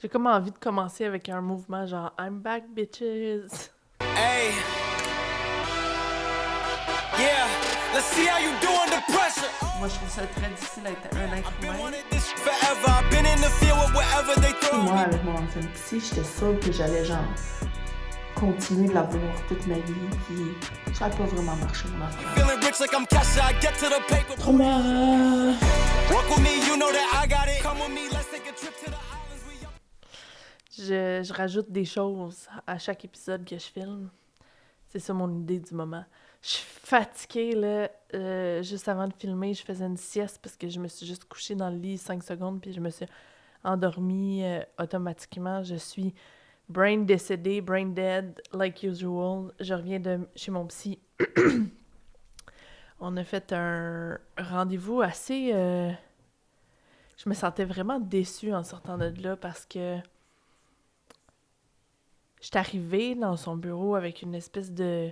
J'ai comme envie de commencer avec un mouvement genre I'm back, bitches. Hey, yeah, let's see how you do under pressure. Moi, je trouve ça très difficile d'être un être Been humain. wanting this forever. I've been in the field with whatever they throw Moi, me. avec mon ancienne psy, j'étais sûre que j'allais genre continuer de la voir toute ma vie, puis ça n'a pas vraiment marché, mon affaire. Feeling rich like I'm Kesha. I get to the paper. Trauma! Walk with me, you know that I got it. Come with me, let's take a trip to the islands. We young. Je rajoute des choses à chaque épisode que je filme. C'est ça mon idée du moment. Je suis fatiguée, là. Juste avant de filmer, je faisais une sieste parce que je me suis juste couchée dans le lit 5 secondes puis je me suis endormie automatiquement. Je suis brain décédée, brain dead, like usual. Je reviens de chez mon psy. On a fait un rendez-vous assez... Je me sentais vraiment déçue en sortant de là parce que j'étais arrivée dans son bureau avec une espèce de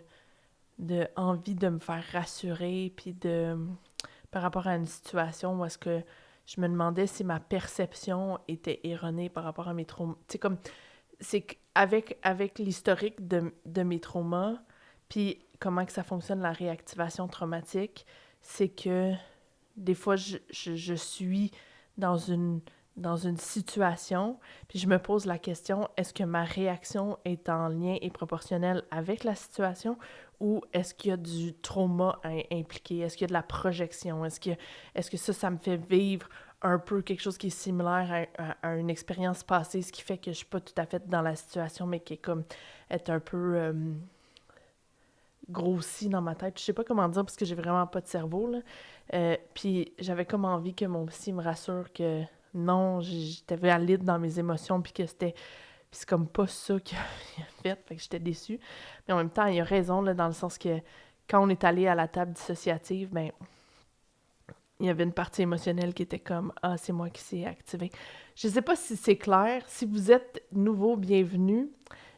envie de me faire rassurer, puis par rapport à une situation où est-ce que je me demandais si ma perception était erronée par rapport à mes traumas. Tu sais, comme, c'est qu'avec l'historique de mes traumas, puis comment que ça fonctionne, la réactivation traumatique, c'est que des fois, je suis dans une situation, puis je me pose la question, est-ce que ma réaction est en lien et proportionnelle avec la situation ou est-ce qu'il y a du trauma impliqué? Est-ce qu'il y a de la projection? Est-ce que ça me fait vivre un peu quelque chose qui est similaire à une expérience passée, ce qui fait que je suis pas tout à fait dans la situation, mais qui est comme être un peu grossi dans ma tête. Je sais pas comment dire parce que j'ai vraiment pas de cerveau, là. Puis j'avais comme envie que mon psy me rassure que non, j'étais valide dans mes émotions, puis que c'était... Puis c'est comme pas ça qu'il a fait que j'étais déçue. Mais en même temps, il a raison, là, dans le sens que quand on est allé à la table dissociative, ben il y avait une partie émotionnelle qui était comme « Ah, c'est moi qui s'est activée ». Je sais pas si c'est clair. Si vous êtes nouveau, bienvenue.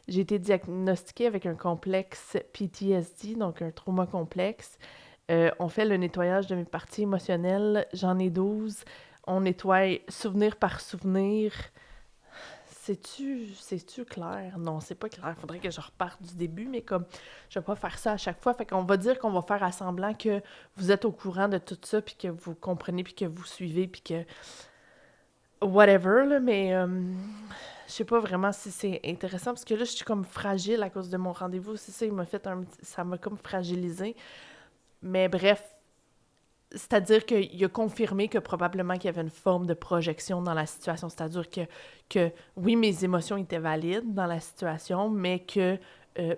J'ai été diagnostiquée avec un complexe PTSD, donc un trauma complexe. On fait le nettoyage de mes parties émotionnelles. J'en ai 12. On nettoie souvenir par souvenir. C'est-tu clair? Non, c'est pas clair. Faudrait que je reparte du début, mais comme je vais pas faire ça à chaque fois. Fait qu'on va dire qu'on va faire à semblant que vous êtes au courant de tout ça, puis que vous comprenez, puis que vous suivez, puis que... Whatever, là, mais... je sais pas vraiment si c'est intéressant, parce que là, je suis comme fragile à cause de mon rendez-vous. C'est ça, ça m'a comme fragilisée. Mais bref, c'est-à-dire qu'il a confirmé que probablement qu'il y avait une forme de projection dans la situation. C'est-à-dire que oui, mes émotions étaient valides dans la situation, mais que...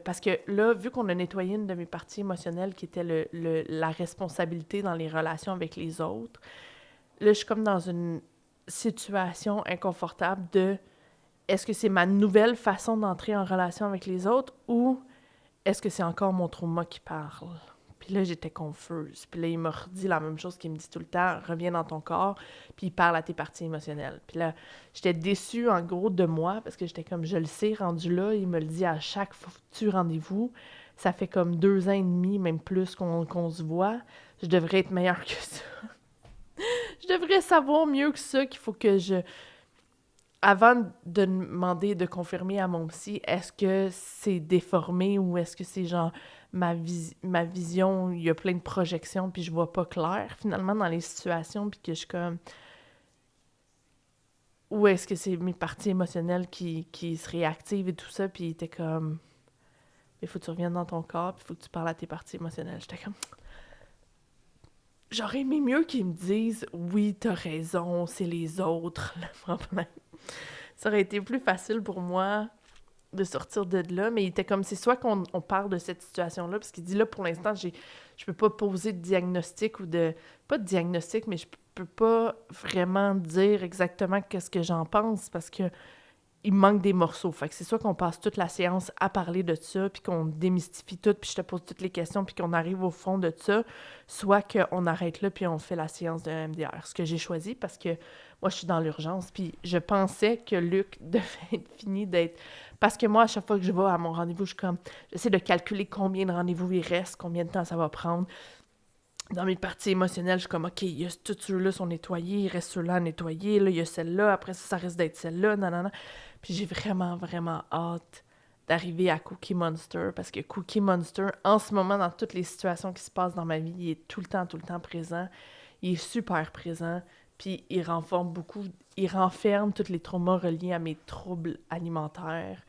parce que là, vu qu'on a nettoyé une de mes parties émotionnelles qui était la responsabilité dans les relations avec les autres, là, je suis comme dans une situation inconfortable de... Est-ce que c'est ma nouvelle façon d'entrer en relation avec les autres ou est-ce que c'est encore mon trauma qui parle? Puis là, j'étais confuse. Puis là, il m'a redit la même chose qu'il me dit tout le temps, reviens dans ton corps, puis il parle à tes parties émotionnelles. Puis là, j'étais déçue, en gros, de moi, parce que j'étais comme, je le sais, rendu là, il me le dit à chaque foutu rendez-vous. Ça fait comme 2 ans et demi, même plus qu'on se voit. Je devrais être meilleure que ça. Je devrais savoir mieux que ça, qu'il faut que je... Avant de demander, de confirmer à mon psy, est-ce que c'est déformé ou est-ce que c'est genre ma vision, il y a plein de projections puis je vois pas clair finalement dans les situations puis que je suis comme... Ou est-ce que c'est mes parties émotionnelles qui se réactivent et tout ça puis il était comme... Il faut que tu reviennes dans ton corps puis il faut que tu parles à tes parties émotionnelles. J'étais comme... J'aurais aimé mieux qu'ils me disent « Oui, t'as raison, c'est les autres, le problème. » Ça aurait été plus facile pour moi de sortir de là, mais il était comme, c'est soit qu'on parle de cette situation-là, parce qu'il dit là, pour l'instant, je peux pas poser de diagnostic ou de... Pas de diagnostic, mais je peux pas vraiment dire exactement qu'est-ce que j'en pense, parce que il me manque des morceaux. Fait que c'est soit qu'on passe toute la séance à parler de ça, puis qu'on démystifie tout, puis je te pose toutes les questions, puis qu'on arrive au fond de ça, soit qu'on arrête là, puis on fait la séance de MDR. Ce que j'ai choisi, parce que moi, je suis dans l'urgence, puis je pensais que Luc devait être fini d'être... Parce que moi, à chaque fois que je vais à mon rendez-vous, j'essaie de calculer combien de rendez-vous il reste, combien de temps ça va prendre. dans mes parties émotionnelles, je suis comme, OK, il y a tous ceux-là sont nettoyés, il reste ceux-là à nettoyer, là, il y a celle-là, après ça risque d'être celle-là, nanana. Puis j'ai vraiment, vraiment hâte d'arriver à Cookie Monster, parce que Cookie Monster, en ce moment, dans toutes les situations qui se passent dans ma vie, il est tout le temps présent. Il est super présent, puis il renferme tous les traumas reliés à mes troubles alimentaires.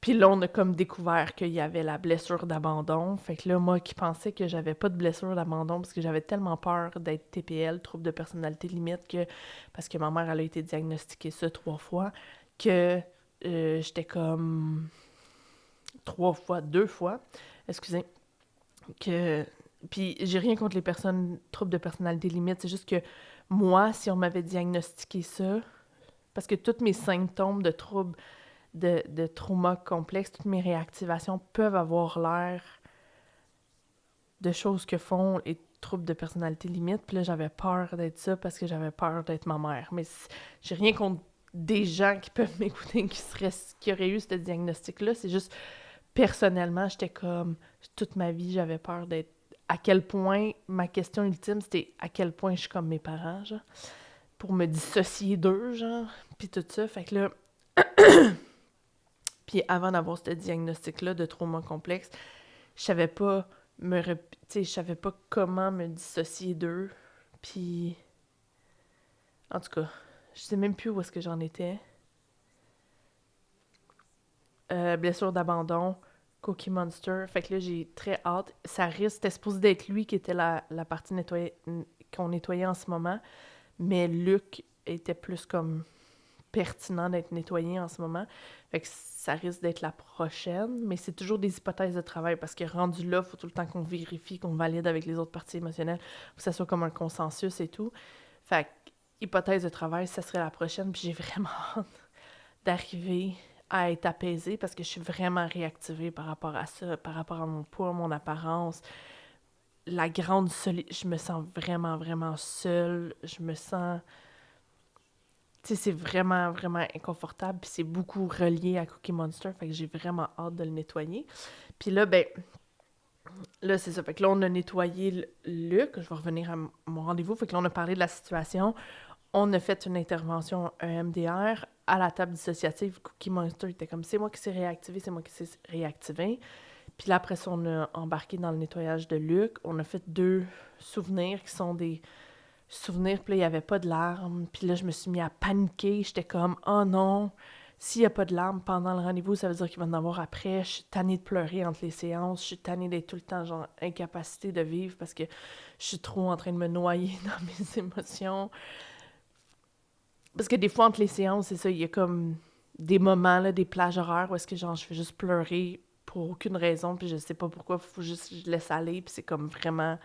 Puis là, on a comme découvert qu'il y avait la blessure d'abandon. Fait que là, moi qui pensais que j'avais pas de blessure d'abandon parce que j'avais tellement peur d'être TPL, trouble de personnalité limite, parce que ma mère, elle a été diagnostiquée ça 3 fois, que j'étais comme 2 fois, excusez, que... Puis j'ai rien contre les personnes troubles de personnalité limite, c'est juste que moi, si on m'avait diagnostiqué ça, parce que tous mes symptômes de troubles de trauma complexe, toutes mes réactivations peuvent avoir l'air de choses que font les troubles de personnalité limite. Puis là, j'avais peur d'être ça parce que j'avais peur d'être ma mère. Mais j'ai rien contre des gens qui peuvent m'écouter qui auraient eu ce diagnostic-là. C'est juste, personnellement, j'étais comme... Toute ma vie, j'avais peur d'être... À quel point... Ma question ultime, c'était à quel point je suis comme mes parents, genre. Pour me dissocier d'eux, genre. Puis tout ça. Fait que là... Puis avant d'avoir ce diagnostic-là de trauma complexe, je savais pas je savais pas comment me dissocier d'eux. Puis, en tout cas, je sais même plus où est-ce que j'en étais. Blessure d'abandon, Cookie Monster. Fait que là, j'ai très hâte. C'était supposé d'être lui qui était la partie qu'on nettoyait en ce moment. Mais Luc était plus comme pertinent d'être nettoyé en ce moment. Fait que ça risque d'être la prochaine, mais c'est toujours des hypothèses de travail parce que rendu là, il faut tout le temps qu'on vérifie, qu'on valide avec les autres parties émotionnelles pour que ça soit comme un consensus et tout. Fait que, hypothèse de travail, ça serait la prochaine, puis j'ai vraiment hâte d'arriver à être apaisée parce que je suis vraiment réactivée par rapport à ça, par rapport à mon poids, mon apparence. La grande solitude, je me sens vraiment, vraiment seule. Je me sens... Tu sais, c'est vraiment, vraiment inconfortable, puis c'est beaucoup relié à Cookie Monster, fait que j'ai vraiment hâte de le nettoyer. Puis là, ben, là, c'est ça, fait que là, on a nettoyé Luc, je vais revenir à mon rendez-vous, fait que là, on a parlé de la situation, on a fait une intervention EMDR à la table dissociative. Cookie Monster était comme, c'est moi qui s'est réactivé, Puis là, après ça, on a embarqué dans le nettoyage de Luc, on a fait 2 souvenirs qui sont des... souvenirs, puis là, il n'y avait pas de larmes. Puis là, je me suis mis à paniquer. J'étais comme, oh non, s'il n'y a pas de larmes pendant le rendez-vous, ça veut dire qu'il va en avoir après. Je suis tannée de pleurer entre les séances. Je suis tannée d'être tout le temps, genre, incapacité de vivre parce que je suis trop en train de me noyer dans mes émotions. Parce que des fois, entre les séances, c'est ça, il y a comme des moments, là, des plages horaires où est-ce que, genre, je fais juste pleurer pour aucune raison, puis je sais pas pourquoi, faut juste que je laisse aller, puis c'est comme vraiment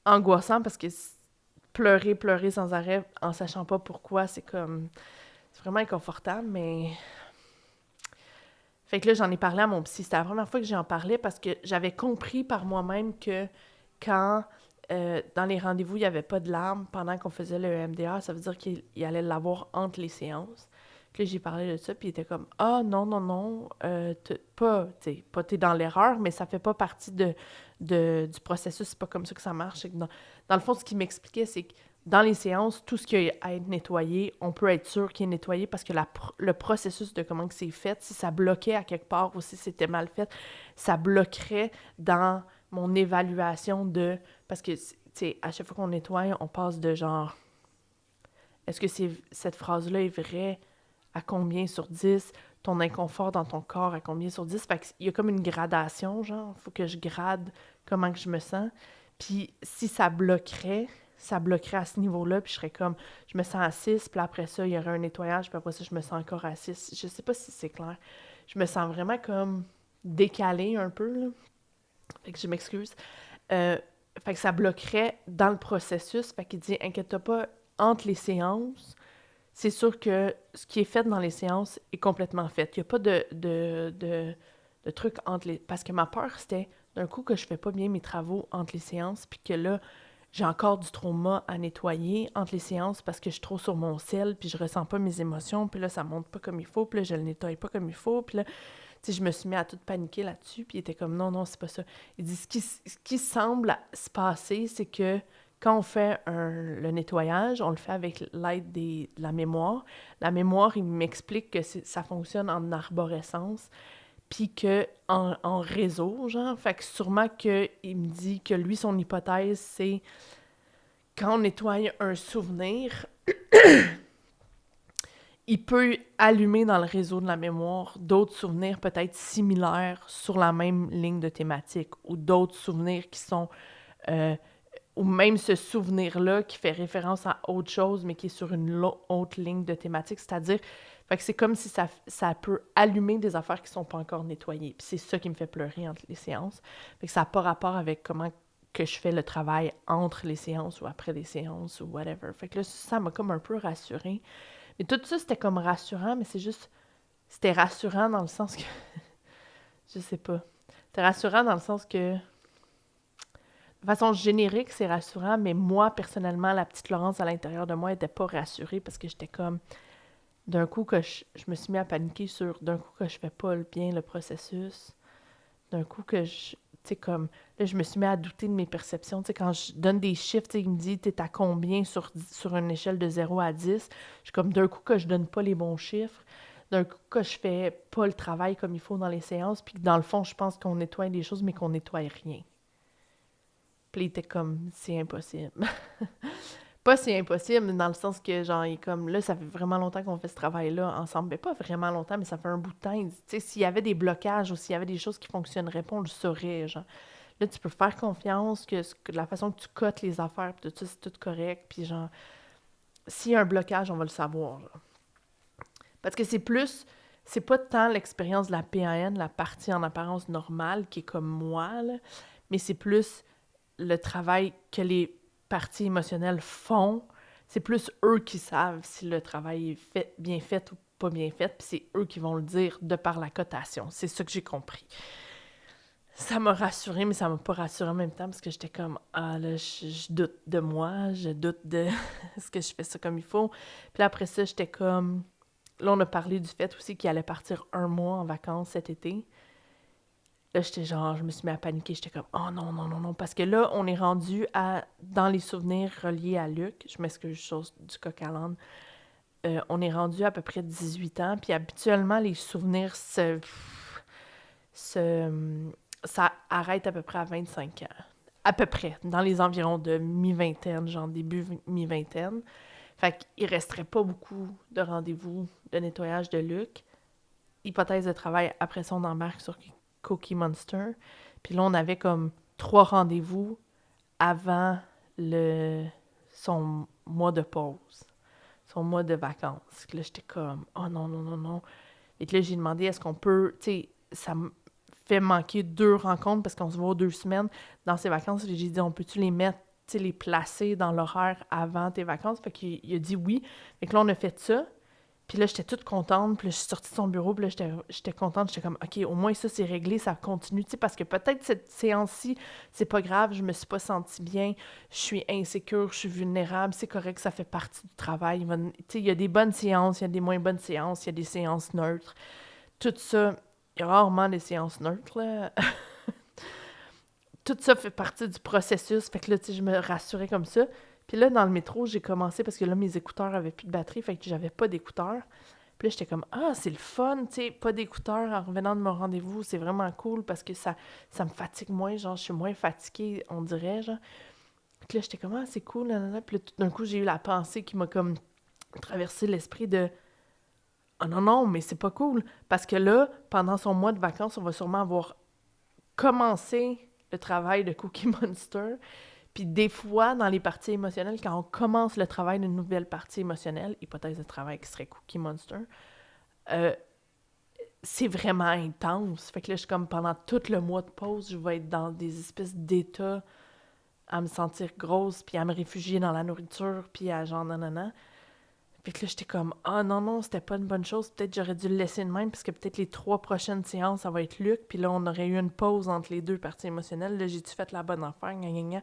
angoissant parce que pleurer sans arrêt en sachant pas pourquoi, c'est comme... C'est vraiment inconfortable, mais... Fait que là, j'en ai parlé à mon psy. C'était la première fois que j'en parlais parce que j'avais compris par moi-même que quand, dans les rendez-vous, il n'y avait pas de larmes pendant qu'on faisait le EMDR, ça veut dire qu'il allait l'avoir entre les séances. Puis là, j'ai parlé de ça, puis il était comme « Ah, non, t'es dans l'erreur, mais ça fait pas partie du processus, c'est pas comme ça que ça marche. » Dans le fond, ce qu'il m'expliquait, c'est que dans les séances, tout ce qui a à être nettoyé, on peut être sûr qu'il est nettoyé parce que le processus de comment c'est fait, si ça bloquait à quelque part ou si c'était mal fait, ça bloquerait dans mon évaluation de... Parce que, tu sais, à chaque fois qu'on nettoie, on passe de genre... Est-ce que cette phrase-là est vraie? À combien sur 10? Ton inconfort dans ton corps, à combien sur 10? Fait qu'il y a comme une gradation, genre. Il faut que je grade comment que je me sens. Puis si ça bloquerait à ce niveau-là, puis je serais comme, je me sens à 6, puis après ça, il y aurait un nettoyage, puis après ça, je me sens encore à 6. Je sais pas si c'est clair. Je me sens vraiment comme décalée un peu, là. Fait que je m'excuse. Fait que ça bloquerait dans le processus. Fait qu'il dit, inquiète-toi pas, entre les séances, c'est sûr que ce qui est fait dans les séances est complètement fait. Il n'y a pas de truc entre les... Parce que ma peur, c'était d'un coup que je fais pas bien mes travaux entre les séances, puis que là, j'ai encore du trauma à nettoyer entre les séances parce que je suis trop sur mon sel, puis je ressens pas mes émotions, puis là, ça monte pas comme il faut, puis là, je le nettoie pas comme il faut, puis là, sais, je me suis mis à tout paniquer là-dessus, puis il était comme, non, c'est pas ça. Il dit, ce qui semble se passer, c'est que quand on fait le nettoyage, on le fait avec l'aide de la mémoire. La mémoire, il m'explique que ça fonctionne en arborescence, puis que en réseau, genre. Fait que sûrement qu'il me dit que lui, son hypothèse, c'est quand on nettoie un souvenir, il peut allumer dans le réseau de la mémoire d'autres souvenirs peut-être similaires sur la même ligne de thématique, ou d'autres souvenirs qui sont... ou même ce souvenir-là qui fait référence à autre chose, mais qui est sur une autre ligne de thématique. C'est-à-dire, fait que c'est comme si ça peut allumer des affaires qui sont pas encore nettoyées. Puis c'est ça qui me fait pleurer entre les séances. Fait que ça n'a pas rapport avec comment que je fais le travail entre les séances ou après les séances ou whatever. Fait que là, ça m'a comme un peu rassurée. Mais tout ça, c'était comme rassurant, mais c'est juste... C'était rassurant dans le sens que... je sais pas. C'était rassurant dans le sens que... De façon générique, c'est rassurant, mais moi, personnellement, la petite Laurence à l'intérieur de moi n'était pas rassurée parce que j'étais comme... D'un coup, que je me suis mis à paniquer sur... D'un coup, que je fais pas bien le processus. D'un coup, que je... Tu sais, comme... Là, je me suis mis à douter de mes perceptions. Tu sais, quand je donne des chiffres, tu sais, il me dit, t'es à combien sur une échelle de 0 à 10? Je suis comme, d'un coup, que je donne pas les bons chiffres. D'un coup, que je fais pas le travail comme il faut dans les séances. Puis que dans le fond, je pense qu'on nettoie des choses, mais qu'on nettoie rien. Puis il était comme, c'est impossible. Pas c'est impossible, mais dans le sens que, genre, il est comme, là, ça fait vraiment longtemps qu'on fait ce travail-là ensemble. Mais pas vraiment longtemps, mais ça fait un bout de temps. Tu sais, s'il y avait des blocages ou s'il y avait des choses qui fonctionneraient pas, on le saurait, genre. Là, tu peux faire confiance que la façon que tu cotes les affaires, puis tout ça, c'est tout correct. Puis genre, s'il y a un blocage, on va le savoir, genre. Parce que c'est pas tant l'expérience de la PAN, la partie en apparence normale, qui est comme moi, là, mais c'est plus le travail que les parties émotionnelles font. C'est plus eux qui savent si le travail est bien fait ou pas bien fait, puis c'est eux qui vont le dire de par la cotation. C'est ça que j'ai compris. Ça m'a rassurée, mais ça m'a pas rassurée en même temps, parce que j'étais comme, ah là, je doute de moi, je doute de est-ce que je fais ça comme il faut. Puis là, après ça, j'étais comme... Là, on a parlé du fait aussi qu'il allait partir 1 mois en vacances cet été. Là, j'étais genre, je me suis mis à paniquer. J'étais comme, oh non, parce que là, on est rendu dans les souvenirs reliés à Luc, je m'excuse, chose du coq à l'âne, on est rendu à peu près 18 ans, puis habituellement, les souvenirs ça arrête à peu près à 25 ans. À peu près, dans les environs de mi-vingtaine, genre début mi-vingtaine. Fait qu'il resterait pas beaucoup de rendez-vous de nettoyage de Luc. Hypothèse de travail, après ça, on embarque sur Cookie Monster. Puis là, on avait comme 3 rendez-vous avant son mois de pause, son mois de vacances. Là, j'étais comme, oh non. Et là, j'ai demandé, est-ce qu'on peut, tu sais, ça me fait manquer 2 rencontres parce qu'on se voit 2 semaines dans ces vacances. J'ai dit, on peut-tu les mettre, tu sais, les placer dans l'horaire avant tes vacances? Fait qu'il a dit oui. Fait que là, on a fait ça. Puis là, j'étais toute contente. Puis là, je suis sortie de son bureau. Puis là, j'étais contente. J'étais comme, OK, au moins ça, c'est réglé. Ça continue. Tu sais, parce que peut-être cette séance-ci, c'est pas grave. Je me suis pas sentie bien. Je suis insécure. Je suis vulnérable. C'est correct. Ça fait partie du travail. Tu sais, il y a des bonnes séances. Il y a des moins bonnes séances. Il y a des séances neutres. Tout ça, il y a rarement des séances neutres, là. Tout ça fait partie du processus. Fait que là, tu sais, je me rassurais comme ça. Puis là, dans le métro, j'ai commencé, parce que là, mes écouteurs avaient plus de batterie, fait que j'avais pas d'écouteurs. Puis là, j'étais comme, ah, c'est le fun, tu sais, pas d'écouteurs en revenant de mon rendez-vous, c'est vraiment cool, parce que ça me fatigue moins, genre, je suis moins fatiguée, on dirait, genre. Puis là, j'étais comme, ah, c'est cool, nanana. Puis là, tout d'un coup, j'ai eu la pensée qui m'a comme traversé l'esprit de, ah non, mais c'est pas cool, parce que là, pendant son mois de vacances, on va sûrement avoir commencé le travail de Cookie Monster. Puis des fois, dans les parties émotionnelles, quand on commence le travail d'une nouvelle partie émotionnelle, hypothèse de travail qui serait Cookie Monster, c'est vraiment intense. Fait que là, je suis comme, pendant tout le mois de pause, je vais être dans des espèces d'états à me sentir grosse, puis à me réfugier dans la nourriture, puis à genre nanana. Fait que là, j'étais comme, ah non, c'était pas une bonne chose. Peut-être j'aurais dû le laisser de même, parce que peut-être les 3 prochaines séances, ça va être Luc. Puis là, on aurait eu une pause entre les 2 parties émotionnelles. Là, j'ai-tu fait la bonne affaire? Gna.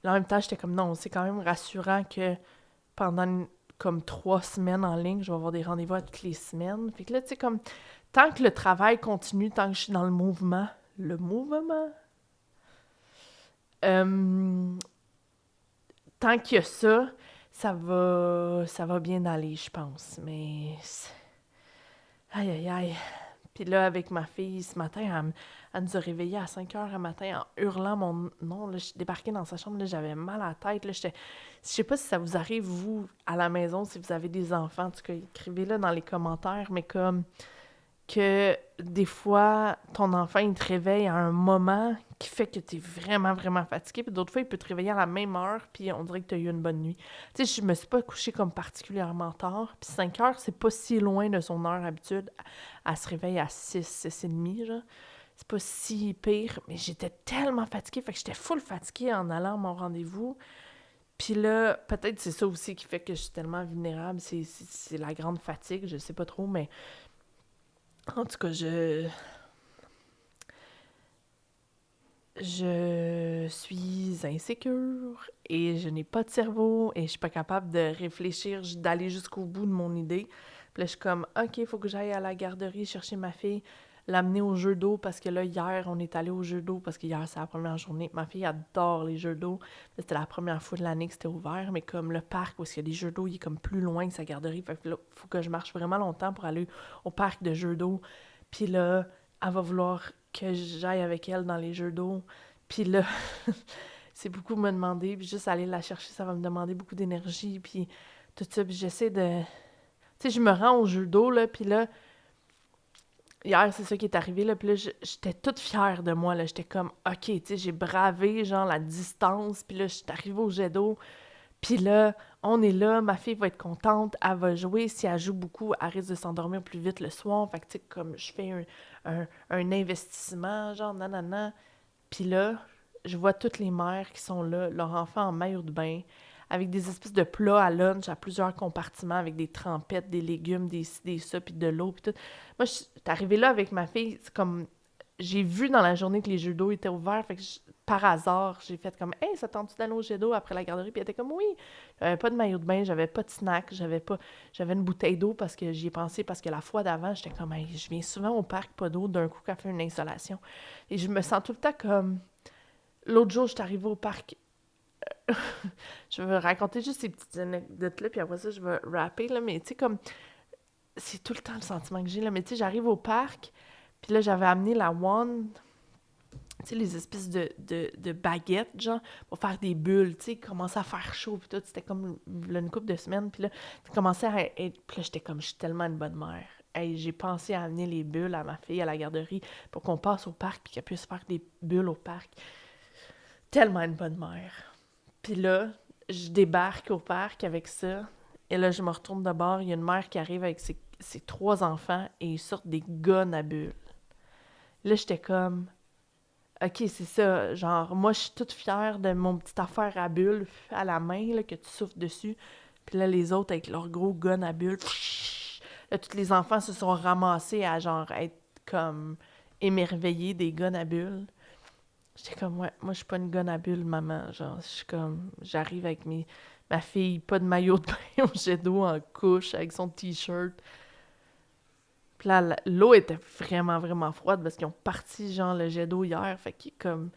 Là, en même temps, j'étais comme, non, c'est quand même rassurant que pendant comme 3 semaines en ligne, je vais avoir des rendez-vous à toutes les semaines. Fait que là, tu sais, comme, tant que le travail continue, tant que je suis dans le mouvement, tant qu'il y a ça, ça va bien aller, je pense. Mais aïe, aïe, aïe. Puis là, avec ma fille, ce matin, elle nous a réveillés à 5 heures le matin en hurlant mon nom. Là, je suis débarquée dans sa chambre, là, j'avais mal à la tête. Là, je sais pas si ça vous arrive, vous, à la maison, si vous avez des enfants. En tout cas, écrivez-le dans les commentaires. Mais comme que des fois, ton enfant, il te réveille à un moment qui fait que tu es vraiment, vraiment fatigué. Puis d'autres fois, il peut te réveiller à la même heure, puis on dirait que tu as eu une bonne nuit. Tu sais, je me suis pas couchée comme particulièrement tard. Puis 5 heures, c'est pas si loin de son heure habitude. Elle se réveille à 6, 6h30, genre. C'est pas si pire, mais j'étais tellement fatiguée. Fait que j'étais full fatiguée en allant à mon rendez-vous. Puis là, peut-être c'est ça aussi qui fait que je suis tellement vulnérable. C'est la grande fatigue, je sais pas trop, mais en tout cas, je suis insécure et je n'ai pas de cerveau et je suis pas capable de réfléchir, d'aller jusqu'au bout de mon idée. Puis là, je suis comme, OK, il faut que j'aille à la garderie chercher ma fille, l'amener au jeu d'eau parce que là, hier, on est allé au jeu d'eau parce qu'hier, c'est la première journée. Ma fille adore les jeux d'eau. C'était la première fois de l'année que c'était ouvert, mais comme le parc où il y a des jeux d'eau, il est comme plus loin que sa garderie. Fait que là, il faut que je marche vraiment longtemps pour aller au parc de jeux d'eau. Puis là, elle va vouloir que j'aille avec elle dans les jeux d'eau. Puis là, c'est beaucoup me demander. Puis juste aller la chercher, ça va me demander beaucoup d'énergie. Puis tout ça, puis j'essaie de... Tu sais, je me rends au jeu d'eau, là, puis là, hier, c'est ça qui est arrivé, là, puis là, j'étais toute fière de moi, là, j'étais comme, OK, tu sais, j'ai bravé, genre, la distance, puis là, je suis arrivée au jet d'eau, puis là, on est là, ma fille va être contente, elle va jouer, si elle joue beaucoup, elle risque de s'endormir plus vite le soir, fait que, tu sais, comme, je fais un investissement, genre, nanana, puis là, je vois toutes les mères qui sont là, leur enfant en maillot de bain, avec des espèces de plats à lunch à plusieurs compartiments, avec des trempettes, des légumes, des ça, puis de l'eau, puis tout. Moi, je suis arrivée là avec ma fille, c'est comme... J'ai vu dans la journée que les jeux d'eau étaient ouverts, fait que par hasard, j'ai fait comme « Hey, ça tente-tu d'aller au jet d'eau après la garderie? » Puis elle était comme « Oui! » J'avais pas de maillot de bain, j'avais pas de snack, j'avais une bouteille d'eau parce que j'y ai pensé, parce que la fois d'avant, j'étais comme hey, « Je viens souvent au parc, pas d'eau, d'un coup qu'elle fait une installation. » Et je me sens tout le temps comme... L'autre jour, j'étais arrivée au parc. Je vais raconter juste ces petites anecdotes-là, puis après ça, je vais rapper, là, mais tu sais, comme... C'est tout le temps le sentiment que j'ai, là, mais tu sais, j'arrive au parc, puis là, j'avais amené la wand, tu sais, les espèces de baguettes, genre, pour faire des bulles, tu sais, commençait à faire chaud, puis tout, c'était comme une couple de semaines, puis là, ça commençait à être... Puis là, j'étais comme, je suis tellement une bonne mère. Hey, j'ai pensé à amener les bulles à ma fille à la garderie pour qu'on passe au parc, puis qu'elle puisse faire des bulles au parc. Tellement une bonne mère. Puis là, je débarque au parc avec ça. Et là, je me retourne de bord. Il y a une mère qui arrive avec ses 3 enfants et ils sortent des guns à bulles. Là, j'étais comme... OK, c'est ça. Genre, moi, je suis toute fière de mon petite affaire à bulles à la main, là, que tu souffles dessus. Puis là, les autres, avec leurs gros guns à bulles... Là, tous les enfants se sont ramassés à, genre, être comme émerveillés des guns à bulles. J'étais comme, ouais, moi, je suis pas une gonne à bulles, maman. Genre, je suis comme, j'arrive avec ma fille, pas de maillot de bain au jet d'eau, en couche, avec son t-shirt. Puis là, l'eau était vraiment, vraiment froide parce qu'ils ont parti, genre, le jet d'eau hier. Fait que, comme,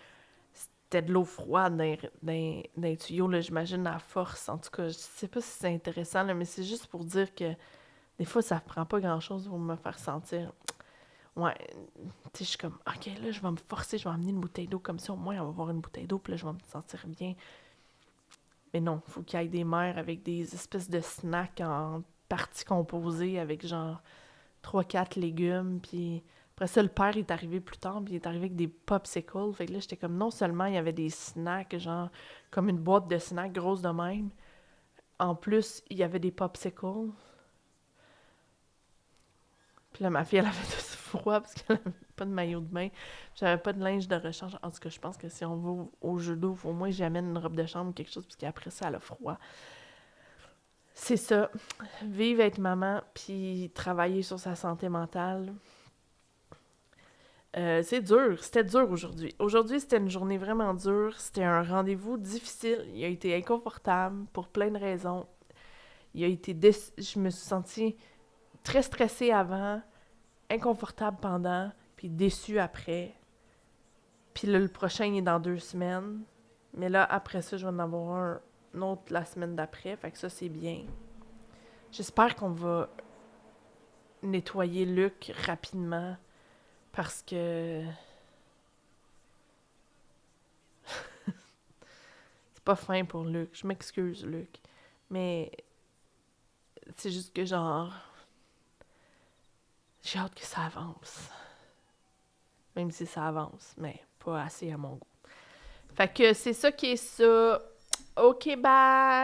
c'était de l'eau froide dans les tuyaux, là, j'imagine, à force. En tout cas, je sais pas si c'est intéressant, là, mais c'est juste pour dire que des fois, ça prend pas grand-chose pour me faire sentir... Ouais, tu sais, je suis comme, OK, là, je vais me forcer, je vais amener une bouteille d'eau comme ça, au moins, on va avoir une bouteille d'eau, puis là, je vais me sentir bien. Mais non, faut qu'il y ait des mères avec des espèces de snacks en partie composée, avec genre 3-4 légumes, puis après ça, le père est arrivé plus tard, puis il est arrivé avec des popsicles. Fait que là, j'étais comme, non seulement il y avait des snacks, genre, comme une boîte de snacks grosse de même, en plus, il y avait des popsicles. Puis là, ma fille, elle avait tout froid parce qu'elle avait pas de maillot de bain. J'avais pas de linge de rechange. En tout cas, je pense que si on va au jeu d'eau, au moins j'amène une robe de chambre ou quelque chose, parce qu'après ça, elle a froid. C'est ça. Vivre, être maman, puis travailler sur sa santé mentale. C'est dur. C'était dur aujourd'hui. Aujourd'hui, c'était une journée vraiment dure. C'était un rendez-vous difficile. Il a été inconfortable pour plein de raisons. Il a été... Je me suis sentie très stressée avant. inconfortable pendant, puis déçu après. Puis là, le prochain il est dans 2 semaines. Mais là, après ça, je vais en avoir un autre la semaine d'après. Fait que ça, c'est bien. J'espère qu'on va nettoyer Luc rapidement. Parce que... c'est pas fin pour Luc. Je m'excuse, Luc. Mais... c'est juste que genre... j'ai hâte que ça avance. Même si ça avance. Mais pas assez à mon goût. Fait que c'est ça qui est ça. OK, bye!